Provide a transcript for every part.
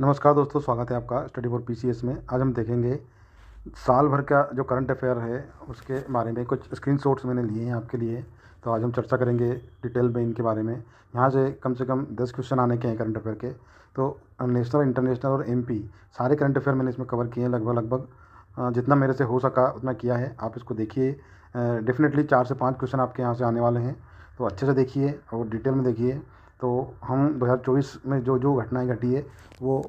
नमस्कार दोस्तों, स्वागत है आपका स्टडी फॉर पीसीएस में। आज हम देखेंगे साल भर का जो करंट अफेयर है उसके बारे में। कुछ स्क्रीनशॉट्स मैंने लिए हैं आपके लिए, तो आज हम चर्चा करेंगे डिटेल में इनके बारे में। यहाँ से कम 10 क्वेश्चन आने के हैं करंट अफेयर के। तो नेशनल, इंटरनेशनल और एमपी सारे करंट अफेयर मैंने इसमें कवर किए हैं। लगभग जितना मेरे से हो सका उतना किया है। आप इसको देखिए, डेफिनेटली 4 से 5 क्वेश्चन आपके यहाँ से आने वाले हैं, तो अच्छे से देखिए और डिटेल में देखिए। तो हम 2024 में जो जो घटनाएं घटी है वो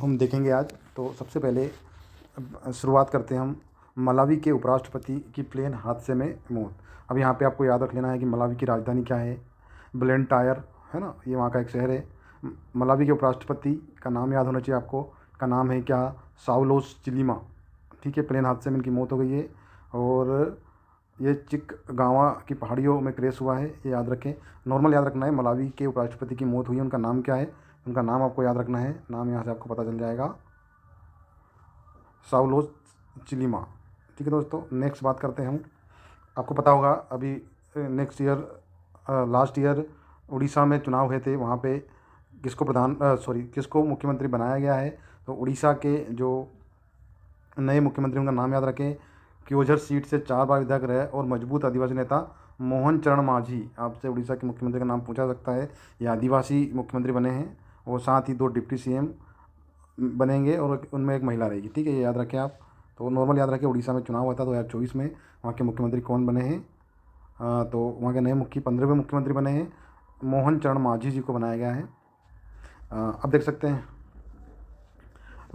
हम देखेंगे आज। तो सबसे पहले शुरुआत करते हैं हम। मलावी के उपराष्ट्रपति की प्लेन हादसे में मौत। अब यहाँ पे आपको याद रख लेना है कि मलावी की राजधानी क्या है। ब्लेंटायर है ना, ये वहाँ का एक शहर है। मलावी के उपराष्ट्रपति का नाम याद होना चाहिए आपको। का नाम है क्या? साउलोस चिलीमा। ठीक है, प्लेन हादसे में इनकी मौत हो गई है। और ये चिकगांवा की पहाड़ियों में क्रैश हुआ है, ये याद रखें। नॉर्मल याद रखना है, मलावी के उपराष्ट्रपति की मौत हुई है, उनका नाम क्या है, उनका नाम आपको याद रखना है। नाम यहाँ से आपको पता चल जाएगा, साउलोस चिलीमा। ठीक है दोस्तों, नेक्स्ट बात करते हैं हम। आपको पता होगा अभी next year, last year Orissa में चुनाव हुए थे। वहाँ पे किसको मुख्यमंत्री बनाया गया है। तो उड़ीसा के जो नए मुख्यमंत्री, उनका नाम याद रखें। क्योझर सीट से 4 बार विधायक रहे और मजबूत आदिवासी नेता मोहन चरण मांझी। आपसे उड़ीसा के मुख्यमंत्री का नाम पूछा सकता है। ये आदिवासी मुख्यमंत्री बने हैं और साथ ही 2 डिप्टी सीएम बनेंगे और उनमें एक महिला रहेगी। ठीक है, ये याद रखें आप। तो नॉर्मल याद रखें, उड़ीसा में चुनाव हुआ था 2024 में। वहाँ के मुख्यमंत्री कौन बने हैं? तो वहाँ के नए 15वें मुख्यमंत्री बने हैं, मोहन चरण मांझी जी को बनाया गया है। अब देख सकते हैं,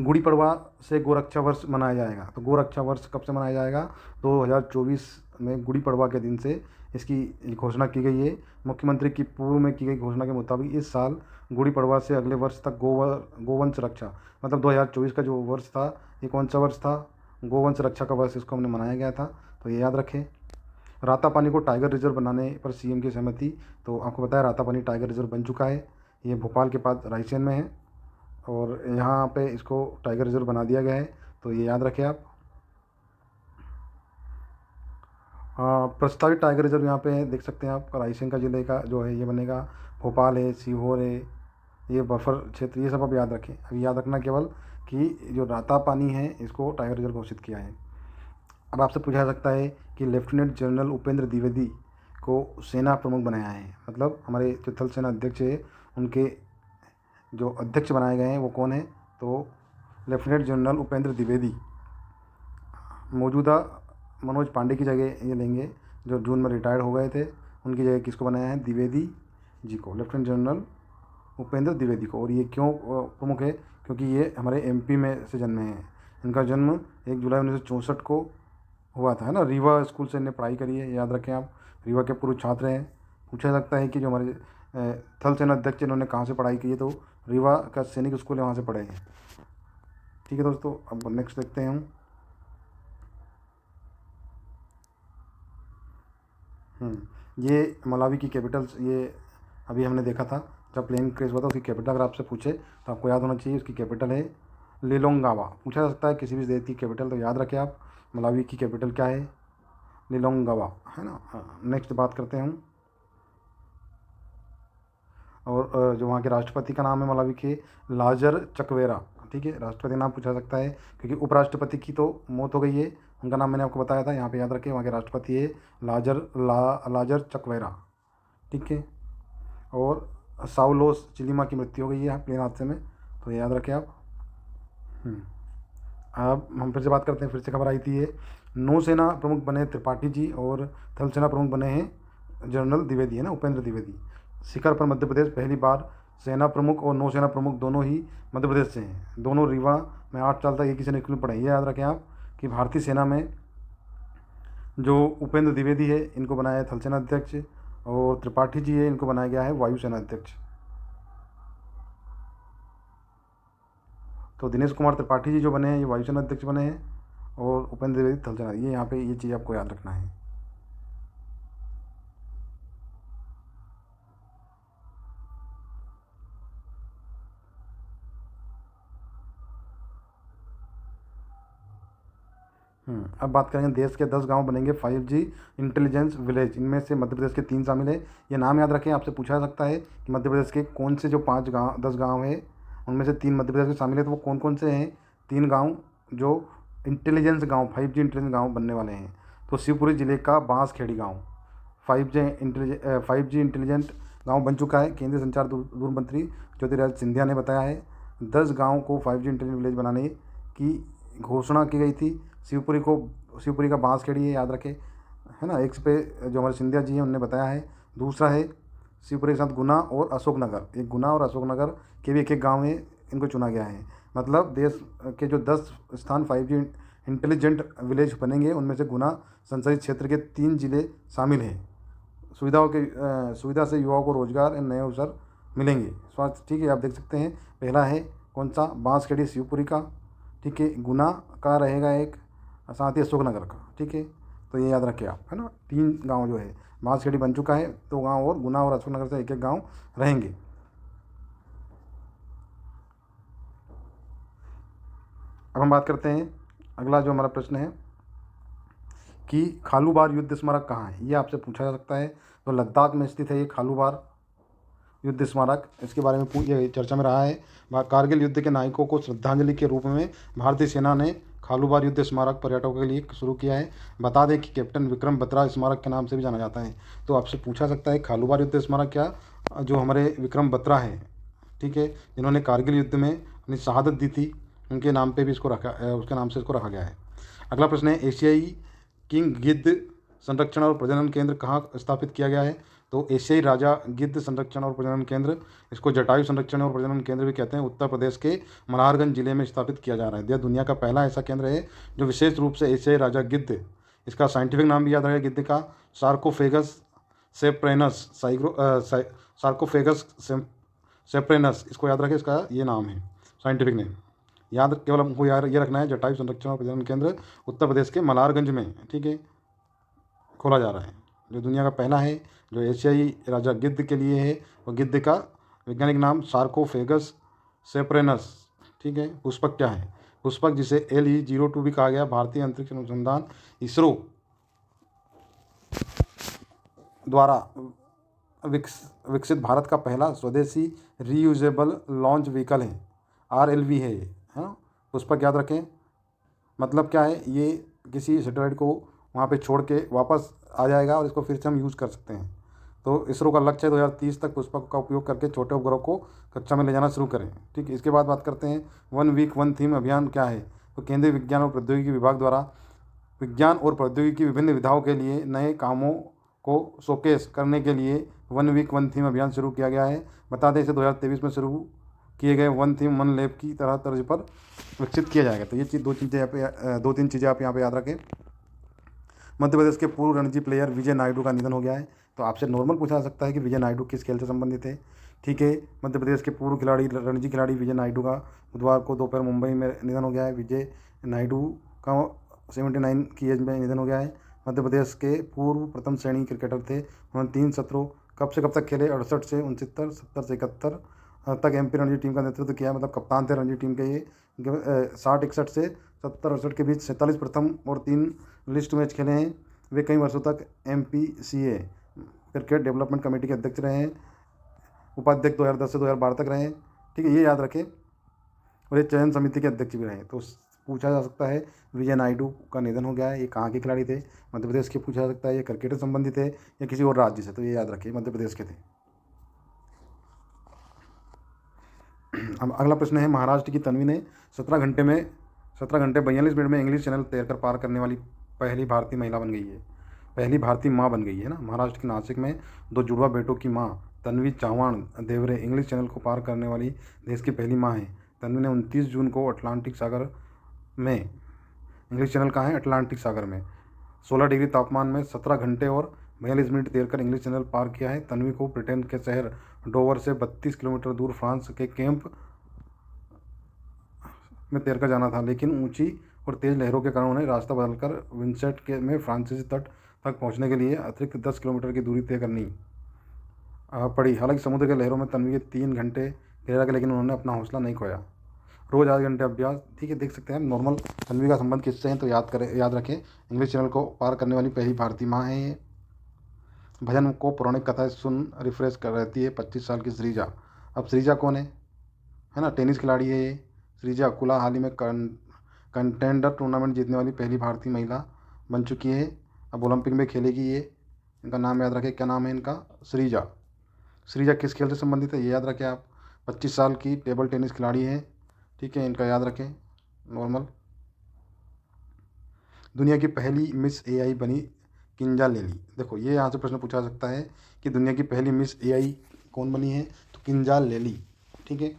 गुड़ी पड़वा से गोरक्षा वर्ष मनाया जाएगा। तो गोरक्षा वर्ष कब से मनाया जाएगा? 2024 में गुड़ी पड़वा के दिन से इसकी घोषणा की गई है। मुख्यमंत्री की पूर्व में की गई घोषणा के मुताबिक इस साल गुड़ी पड़वा से अगले वर्ष तक गोवंश रक्षा, मतलब 2024 का जो वर्ष था, ये कौन सा वर्ष था? गोवंश रक्षा का वर्ष इसको हमने मनाया गया था। तो ये याद रखें। रातापानी को टाइगर रिजर्व बनाने पर सीएम की सहमति। तो आपको पता है रातापानी टाइगर रिजर्व बन चुका है। ये भोपाल के पास रायसेन में है और यहाँ पे इसको टाइगर रिजर्व बना दिया गया है। तो ये याद रखें आप। प्रस्तावित टाइगर रिजर्व यहाँ पे देख सकते हैं आप, रायसेन का जिले का जो है ये बनेगा। भोपाल है, सीहोर है, ये बफर क्षेत्र, ये सब आप याद रखें। अभी याद रखना केवल कि जो रातापानी है इसको टाइगर रिजर्व घोषित किया है। अब आपसे पूछा जा सकता है कि लेफ्टिनेंट जनरल उपेंद्र द्विवेदी को सेना प्रमुख बनाया है। मतलब हमारे जो थल सेना अध्यक्ष है, उनके जो अध्यक्ष बनाए गए हैं वो कौन है? तो लेफ्टिनेंट जनरल उपेंद्र द्विवेदी मौजूदा मनोज पांडे की जगह ये लेंगे, जो जून में रिटायर्ड हो गए थे। उनकी जगह किसको बनाया है? द्विवेदी जी को, लेफ्टिनेंट जनरल उपेंद्र द्विवेदी को। और ये क्यों प्रमुख है? क्योंकि ये हमारे एमपी में से जन्मे हैं। इनका जन्म 1 जुलाई 1964 को हुआ था, है ना। रीवा स्कूल से इन्हें पढ़ाई करी है, याद रखें आप। रीवा के पूर्व छात्र हैं। पूछा सकता है कि जो हमारे थल सेना अध्यक्ष इन्होंने कहाँ से पढ़ाई की है? तो रीवा का सैनिक स्कूल है, वहाँ से पढ़े हैं। ठीक है दोस्तों, अब नेक्स्ट देखते हैं हम। ये मलावी की कैपिटल्स, ये अभी हमने देखा था जब प्लेन क्रैश हुआ था, उसकी कैपिटल अगर आपसे पूछे तो आपको याद होना चाहिए, उसकी कैपिटल है लिलोंगावा। पूछा जा सकता है किसी भी देश की कैपिटल, तो याद रखें आप, मलावी की कैपिटल क्या है? लिलोंगावा, है ना। नेक्स्ट बात करते हैं हम। और जो वहाँ के राष्ट्रपति का नाम है मलावी के, लाजर चकवेरा। ठीक है, राष्ट्रपति नाम पूछा सकता है क्योंकि उपराष्ट्रपति की तो मौत हो गई है। उनका नाम मैंने आपको बताया था, यहाँ पे याद रखें। वहाँ के राष्ट्रपति है लाजर चकवेरा। ठीक है। और साउलोस चिलीमा की मृत्यु हो गई है प्लेन हादसे में, तो याद रखें आप। अब हम फिर से बात करते हैं, फिर से खबर आई थी ये। नौसेना प्रमुख बने त्रिपाठी जी और थल सेना प्रमुख बने हैं जनरल द्विवेदी, है ना, उपेंद्र द्विवेदी। शिखर पर मध्य प्रदेश, पहली बार सेना प्रमुख और नौसेना प्रमुख दोनों ही मध्य प्रदेश से हैं। दोनों रीवा में 8 साल तक एक ही सैनिक स्कूल में पढ़े। ये याद रखें आप कि भारतीय सेना में जो उपेंद्र द्विवेदी है इनको बनाया है थल सेना अध्यक्ष, और त्रिपाठी जी है इनको बनाया गया है वायुसेना अध्यक्ष। तो दिनेश कुमार त्रिपाठी जी जो बने हैं ये वायुसेना अध्यक्ष बने हैं, और उपेंद्र द्विवेदी थल सेना। ये यहाँ पे ये चीज़ आपको याद रखना है। अब बात करेंगे, देश के 10 गांव बनेंगे 5G इंटेलिजेंस विलेज। इनमें से मध्य प्रदेश के 3 शामिल है। ये नाम याद रखें, आपसे पूछा जा सकता है कि मध्य प्रदेश के कौन से जो 5 गाँव 10 गाँव है उनमें से 3 मध्य प्रदेश में शामिल है। तो वो कौन कौन से हैं? 3 गाँव जो इंटेलिजेंस गाँव, 5G इंटेलिजेंस गाँव बनने वाले हैं। तो शिवपुरी जिले का बांसखेड़ी गाँव 5G इंटेलिजेंट गाँव बन चुका है। केंद्रीय संचार दूर मंत्री ज्योतिरादित्य सिंधिया ने बताया है 10 गाँव को 5G इंटेलिजेंट विलेज बनाने की घोषणा की गई थी। शिवपुरी का बांसखेड़ी है, याद रखें, है ना। एक पे जो हमारे सिंधिया जी हैं उन्होंने बताया है। दूसरा है शिवपुरी के साथ गुना और अशोकनगर, एक गुना और अशोकनगर के भी एक गाँव है, इनको चुना गया है। मतलब देश के जो 10 स्थान 5G इंटेलिजेंट विलेज बनेंगे उनमें से गुना संसदीय क्षेत्र के 3 जिले शामिल हैं। सुविधा से युवाओं को रोजगार और नए अवसर मिलेंगे। स्वास्थ्य, ठीक है, आप देख सकते हैं। पहला है कौन सा? बांसखेड़ी शिवपुरी का, ठीक है। गुना का रहेगा एक, साथ ही अशोकनगर का, ठीक है। तो ये याद रखें आप, है ना। 3 गांव जो है, बांसखेड़ी बन चुका है, 2 गांव और गुना और अशोकनगर से एक गांव रहेंगे। अब हम बात करते हैं, अगला जो हमारा प्रश्न है कि खालूबार युद्ध स्मारक कहाँ है? ये आपसे पूछा जा सकता है। तो लद्दाख में स्थित है ये खालूबार युद्ध स्मारक। इसके बारे में ये चर्चा में रहा है। कारगिल युद्ध के नायकों को श्रद्धांजलि के रूप में भारतीय सेना ने खालूबार युद्ध स्मारक पर्यटकों के लिए शुरू किया है। बता दें कि कैप्टन विक्रम बत्रा स्मारक के नाम से भी जाना जाता है। तो आपसे पूछा सकता है खालूबार युद्ध स्मारक क्या, जो हमारे विक्रम बत्रा हैं, ठीक है, जिन्होंने कारगिल युद्ध में अपनी शहादत दी थी, उनके नाम पे भी इसको रखा, उसके नाम से इसको रखा गया है। अगला प्रश्न है एशियाई किंग गिद्ध संरक्षण और प्रजनन केंद्र कहाँ स्थापित किया गया है? तो एशियाई राजा गिद्ध संरक्षण और प्रजनन केंद्र, इसको जटायु संरक्षण और प्रजनन केंद्र भी कहते हैं, उत्तर प्रदेश के मल्हारगंज जिले में स्थापित किया जा रहा है। यह दुनिया का पहला ऐसा केंद्र है जो विशेष रूप से एशियाई राजा गिद्ध, इसका साइंटिफिक नाम भी याद रहे गिद्ध का, सार्कोफेगस सेप्रेनस सार्कोफेगस सेप्रेनस, इसको याद रखें, इसका ये नाम है साइंटिफिक नेम। याद केवल हमको याद ये रखना है, जटायु संरक्षण और प्रजनन केंद्र उत्तर प्रदेश के मल्हारगंज में, ठीक है, खोला जा रहा है, जो दुनिया का पहला है, जो एशियाई राजा गिद्ध के लिए है। और गिद्ध का वैज्ञानिक नाम सार्कोफेगस सेप्रेनस, ठीक है। पुष्पक क्या है? पुष्पक, जिसे LE-02 भी कहा गया, भारतीय अंतरिक्ष अनुसंधान इसरो द्वारा विकसित भारत का पहला स्वदेशी रीयूजेबल लॉन्च व्हीकल है, RLV है ये, है ना। पुष्पक याद रखें, मतलब क्या है, ये किसी सैटेलाइट को वहाँ पे छोड़ के वापस आ जाएगा और इसको फिर से हम यूज़ कर सकते हैं। तो इसरो का लक्ष्य है 2030 तक पुष्पक का उपयोग करके छोटे उपग्रह को कक्षा में ले जाना शुरू करें, ठीक है। इसके बाद बात करते हैं 1 वीक 1 थीम अभियान क्या है? तो केंद्रीय विज्ञान और प्रौद्योगिकी विभाग द्वारा विज्ञान और प्रौद्योगिकी की विभिन्न विधाओं के लिए नए कामों को शोकेस करने के लिए 1 वीक 1 थीम अभियान शुरू किया गया है। बता दें इसे 2023 में शुरू किए गए 1 थीम 1 लैब की तरह तर्ज पर विकसित किया जाएगा। तो ये चीज़ 2-3 चीज़ें आप यहाँ पे याद रखें। मध्य प्रदेश के पूर्व रणजी प्लेयर विजय नायडू का निधन हो गया है। तो आपसे नॉर्मल पूछा जा सकता है कि विजय नायडू किस खेल से संबंधित है, ठीक है। मध्य प्रदेश के पूर्व खिलाड़ी रणजी खिलाड़ी विजय नायडू का बुधवार को दोपहर मुंबई में निधन हो गया है। विजय नायडू का 79 की एज में निधन हो गया है। मध्य प्रदेश के पूर्व प्रथम श्रेणी क्रिकेटर थे। उन्होंने 3 सत्रों कब से कब तक खेले? 68 से 69, 70 से 71 तक MP रणजी टीम का नेतृत्व किया, मतलब कप्तान थे रणजी टीम के ये। 60-61 से 70-68 के बीच 47 प्रथम और 3 लिस्ट मैच खेले हैं। वे कई वर्षों तक MPCA क्रिकेट डेवलपमेंट कमेटी के अध्यक्ष रहे हैं, उपाध्यक्ष 2010 से 2012 तक रहे, ठीक है, ये याद रखें। और ये चयन समिति के अध्यक्ष भी रहे। तो पूछा जा सकता है विजय नायडू का निधन हो गया है, ये कहाँ के खिलाड़ी थे? मध्य प्रदेश के। पूछा जा सकता है ये क्रिकेट से संबंधित है या किसी और राज्य से, तो ये याद रखिए मध्य प्रदेश के थे। अब अगला प्रश्न है महाराष्ट्र की तन्वी ने 17 घंटे 42 मिनट में इंग्लिश चैनल तैरकर पार करने वाली पहली भारतीय महिला बन गई है, पहली भारतीय माँ बन गई है ना। महाराष्ट्र के नासिक में 2 जुड़वा बेटों की माँ तन्वी चव्हाण देवरे इंग्लिश चैनल को पार करने वाली देश की पहली माँ है। तन्वी ने 29 जून को अटलांटिक सागर में, इंग्लिश चैनल कहाँ है? अटलांटिक सागर में 16 डिग्री तापमान में 17 घंटे और 42 मिनट तैरकर इंग्लिश चैनल पार किया है। तन्वी को ब्रिटेन के शहर डोवर से 32 किलोमीटर दूर फ्रांस के कैंप में तैरकर जाना था, लेकिन ऊंची और तेज़ लहरों के कारण उन्हें रास्ता बदलकर विंसेंट के में फ्रांसीसी तट तक पहुंचने के लिए अतिरिक्त 10 किलोमीटर की दूरी तय करनी पड़ी। हालांकि समुद्र के लहरों में तन्वी के 3 घंटे तैरा के, लेकिन उन्होंने अपना हौसला नहीं खोया। रोज़ 8 घंटे अभ्यास, ठीक है, देख सकते हैं नॉर्मल। तन्वी का संबंध किससे है? तो याद रखें इंग्लिश चैनल को पार करने वाली पहली भारतीय माँ है ये। भजन को पौराणिक कथाएं सुन रिफ्रेश कर रहती है 25 साल की श्रीजा। अब श्रीजा कौन है है ना। टेनिस खिलाड़ी है ये। श्रीजा अकुला हाल ही में कंटेंडर टूर्नामेंट जीतने वाली पहली भारतीय महिला बन चुकी है। अब ओलंपिक में खेलेगी ये। इनका नाम याद रखें, क्या नाम है इनका? श्रीजा। श्रीजा किस खेल से संबंधित है ये याद रखें आप। 25 साल की टेबल टेनिस खिलाड़ी है। ठीक है, इनका याद रखें नॉर्मल। दुनिया की पहली मिस एआई बनी किंजा लेली। देखो ये यहाँ से प्रश्न पूछा जा सकता है कि दुनिया की पहली मिस एआई कौन बनी है, तो किंजा लेली। ठीक है,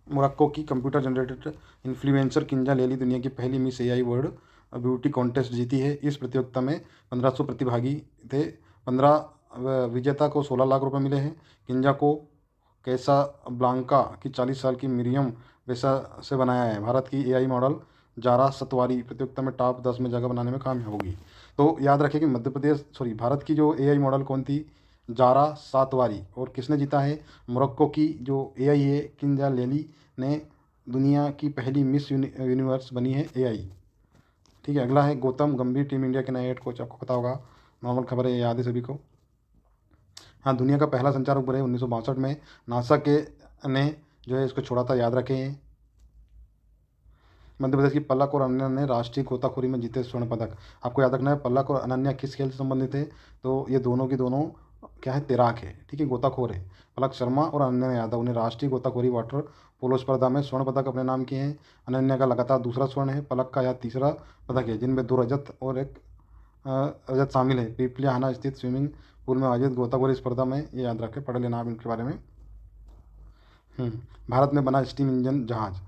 मोरक्को की कंप्यूटर जनरेटेड इन्फ्लुएंसर किंजा लेली दुनिया की पहली miss AI world beauty contest जीती है। इस प्रतियोगिता में 1500 प्रतिभागी थे। 15 विजेता को 16 लाख रुपए मिले हैं। किंजा को कैसा ब्लांका की 40 साल की मिरियम वैसा से बनाया है। भारत की एआई मॉडल जारा सतवारी प्रतियोगिता में टॉप 10 में जगह बनाने में कामयाब होगी। तो याद रखें कि मध्य प्रदेश सॉरी भारत की जो एआई मॉडल कौन थी, जारा सातवारी। और किसने जीता है? मोरक्को की जो एआई है किंजा लेली ने दुनिया की पहली मिस यूनिवर्स बनी है एआई। ठीक है, अगला है गौतम गंभीर टीम इंडिया के नए हेड कोच। आपको पता होगा, नॉर्मल खबर है, याद है सभी को। हाँ, दुनिया का पहला संचार उपग्रह 1962 में नासा के ने जो है इसको छोड़ा था, याद रखें। मध्य प्रदेश की पलक और अनन्या ने राष्ट्रीय गोताखोरी में जीते स्वर्ण पदक। आपको याद रखना है पलक और अनन्या किस खेल से संबंधित है, तो ये दोनों की दोनों क्या है, तैराक है। ठीक है, गोताखोर है। पलक शर्मा और अनन्या यादव ने राष्ट्रीय गोताखोरी वाटर पोलो स्पर्धा में स्वर्ण पदक अपने नाम किए हैं। अनन्या का लगातार दूसरा स्वर्ण है, पलक का यह तीसरा पदक है, जिनमें 2 रजत और 1 रजत शामिल है। पीपलियाहाना स्थित स्विमिंग पूल में आयोजित गोताखोरी स्पर्धा में, ये याद रखें, पढ़ लेना आप इनके बारे में। भारत में बना स्टीम इंजन जहाज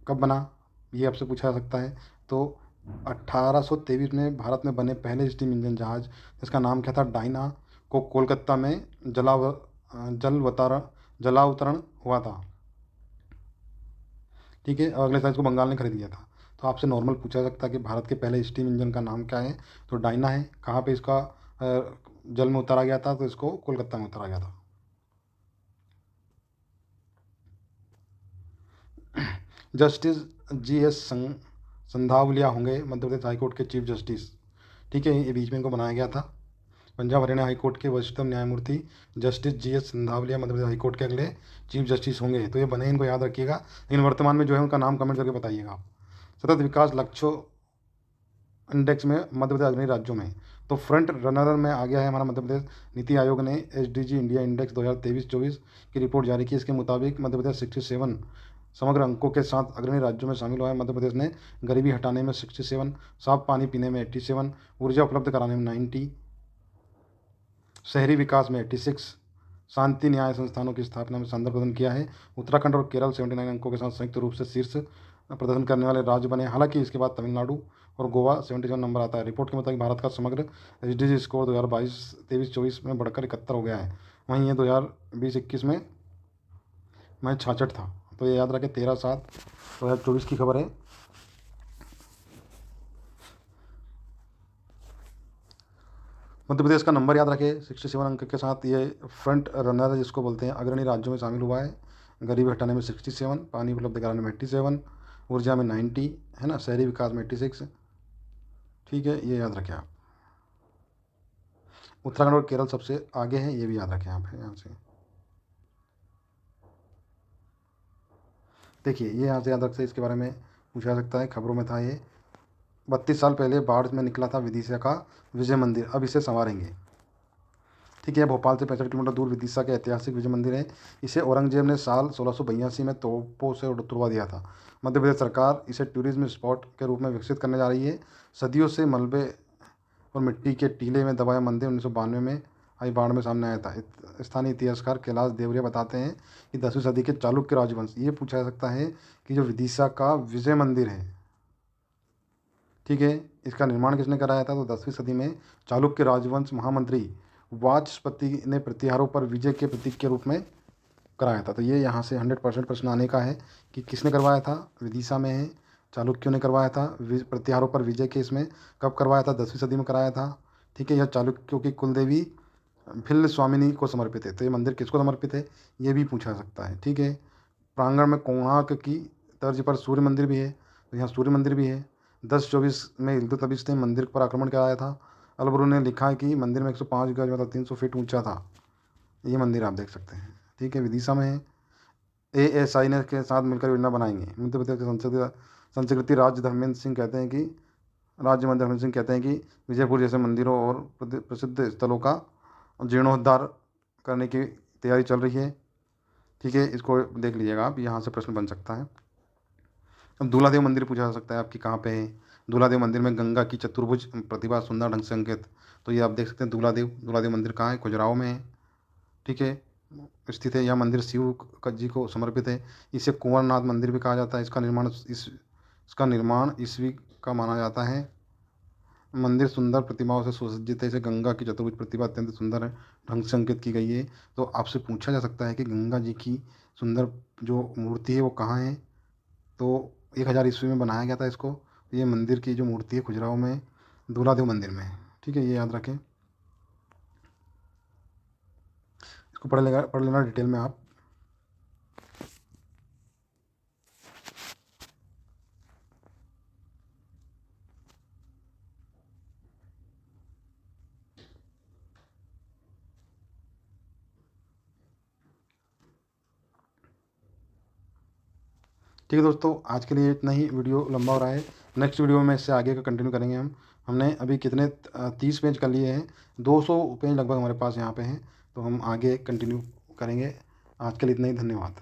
कब बना, ये आपसे पूछा जा सकता है। तो 1823 में भारत में बने पहले स्टीम इंजन जहाज जिसका नाम क्या था, डायना, को कोलकाता में जलावतरण हुआ था। ठीक है, और अगले साल इसको बंगाल ने खरीद लिया था। तो आपसे नॉर्मल पूछा जा सकता है कि भारत के पहले स्टीम इंजन का नाम क्या है, तो डायना है। कहाँ पे इसका जल में उतारा गया था, तो इसको कोलकाता में उतारा गया था। जस्टिस GS संधावलिया होंगे मध्य प्रदेश हाईकोर्ट के चीफ जस्टिस। ठीक है, ये बीच में इनको बनाया गया था। पंजाब हरियाणा हाईकोर्ट के वरिष्ठतम न्यायमूर्ति justice GS संधावलिया Madhya Pradesh high court के अगले चीफ जस्टिस होंगे। तो ये बने, इनको याद रखिएगा, लेकिन वर्तमान में जो है उनका नाम कमेंट करके बताइएगा आप। सतत विकास लक्ष्यों इंडेक्स में मध्य प्रदेश अग्रणी राज्यों में, तो फ्रंट रनर में आ गया है हमारा मध्य प्रदेश। नीति आयोग ने SDG इंडिया इंडेक्स 2023-24 की रिपोर्ट जारी की। इसके मुताबिक मध्य प्रदेश 67 समग्र अंकों के साथ अग्रणी राज्यों में शामिल हुआ है। मध्य प्रदेश ने गरीबी हटाने में 67, साफ पानी पीने में 87, ऊर्जा उपलब्ध कराने में 90, शहरी विकास में 86, शांति न्याय संस्थानों की स्थापना में शानदार प्रदर्शन किया है। उत्तराखंड और केरल 79 अंकों के साथ संयुक्त रूप से शीर्ष प्रदर्शन करने वाले राज्य बने। हालांकि इसके बाद तमिलनाडु और गोवा 77 नंबर आता है। रिपोर्ट के मुताबिक भारत का समग्र SDG स्कोर 2022-23-24 में बढ़कर 71 हो गया है। वहीं ये 2020-21 में 66 था। तो ये याद रखें, 13/7/2024 की खबर है। मध्य प्रदेश का नंबर याद रखें, 67 अंक के साथ ये फ्रंट रनर जिसको बोलते हैं, अग्रणी राज्यों में शामिल हुआ है। गरीबी हटाने में 67, पानी उपलब्ध कराने में 87, ऊर्जा में 90, है ना, शहरी विकास में 86। ठीक है, ये याद रखें आप। उत्तराखंड और केरल सबसे आगे हैं, ये भी याद रखें आप यहाँ से। देखिए, ये यहाँ से याद रखते, इसके बारे में पूछा जा सकता है, खबरों में था ये। 32 साल पहले बाढ़ में निकला था विदिशा का विजय मंदिर, अब इसे संवारेंगे। ठीक है, भोपाल से 65 किलोमीटर दूर विदिशा के ऐतिहासिक विजय मंदिर है। इसे औरंगजेब ने साल 1682 में तोपों से तुड़वा दिया था। मध्य प्रदेश सरकार इसे टूरिज्म स्पॉट के रूप में विकसित करने जा रही है। सदियों से मलबे और मिट्टी के टीले में दबाया मंदिर 1992 में आई बाढ़ में सामने आया था। स्थानीय इतिहासकार कैलाश देवरिया बताते हैं कि 10वीं सदी के चालुक्य राजवंश, ये पूछा जा सकता है कि जो विदिशा का विजय मंदिर है, ठीक है, इसका निर्माण किसने कराया था, तो 10वीं सदी में चालुक्य राजवंश महामंत्री वाचस्पति ने प्रतिहारों पर विजय के प्रतीक के रूप में कराया था। तो ये यहाँ से 100% प्रश्न आने का है कि किसने करवाया था, विदिशा में है, चालुक्यों ने करवाया था। प्रतिहारों पर विजय के इसमें कब करवाया था, 10वीं सदी में कराया था। ठीक है, यह चालुक्यों की कुलदेवी भिल्ल स्वामिनी को समर्पित है। तो ये मंदिर किसको समर्पित है, ये भी पूछा जा सकता है। ठीक है, प्रांगण में कोणार्क की तर्ज पर सूर्य मंदिर भी है, तो यहाँ सूर्य मंदिर भी है। 1024 में इल्तुतमिश ने मंदिर पर आक्रमण कराया था। अलबरू ने लिखा है कि मंदिर में 105 गज मतलब 300 फीट ऊंचा था। ये मंदिर आप देख सकते हैं। ठीक है, विदिशा में है। ASI ने के साथ मिलकर योजना बनाएंगे। मध्य प्रदेश के संस्कृति राज्य धर्मेंद्र सिंह कहते हैं कि विजयपुर जैसे मंदिरों और प्रसिद्ध स्थलों का जीर्णोद्धार करने की तैयारी चल रही है। ठीक है, इसको देख लीजिएगा आप, यहाँ से प्रश्न बन सकता है। अब दूल्हा मंदिर पूछा जा सकता है आपकी कहाँ पे है। दूल्हा मंदिर में गंगा की चतुर्भुज प्रतिभा सुंदर ढंग से अंकित, तो ये आप देख सकते हैं दूल्हा मंदिर कहाँ है, खजुराहो में है। ठीक है, स्थित है। यह मंदिर शिव जी को समर्पित है। इसे कुंवरनाथ मंदिर भी कहा जाता है। इसका निर्माण ईस्वी का माना जाता है। मंदिर सुंदर प्रतिमाओं से सुसज्जित है। इसे गंगा की चतुर्भुज प्रतिभा अत्यंत सुंदर ढंग से अंकित की गई है। तो आपसे पूछा जा सकता है कि गंगा जी की सुंदर जो मूर्ति है वो कहाँ है, तो 1000 ईस्वी में बनाया गया था इसको। ये मंदिर की जो मूर्ति है खजुराहो में, दूल्हादेव मंदिर में है। ठीक है, ये याद रखें। इसको पढ़ लेना डिटेल में आप। ठीक है दोस्तों, आज के लिए इतना ही। वीडियो लंबा हो रहा है। नेक्स्ट वीडियो में इससे आगे का कंटिन्यू करेंगे हम। हमने अभी कितने 30 पेज कर लिए हैं। 200 पेज लगभग हमारे पास यहाँ पे हैं, तो हम आगे कंटिन्यू करेंगे। आज के लिए इतना ही। धन्यवाद।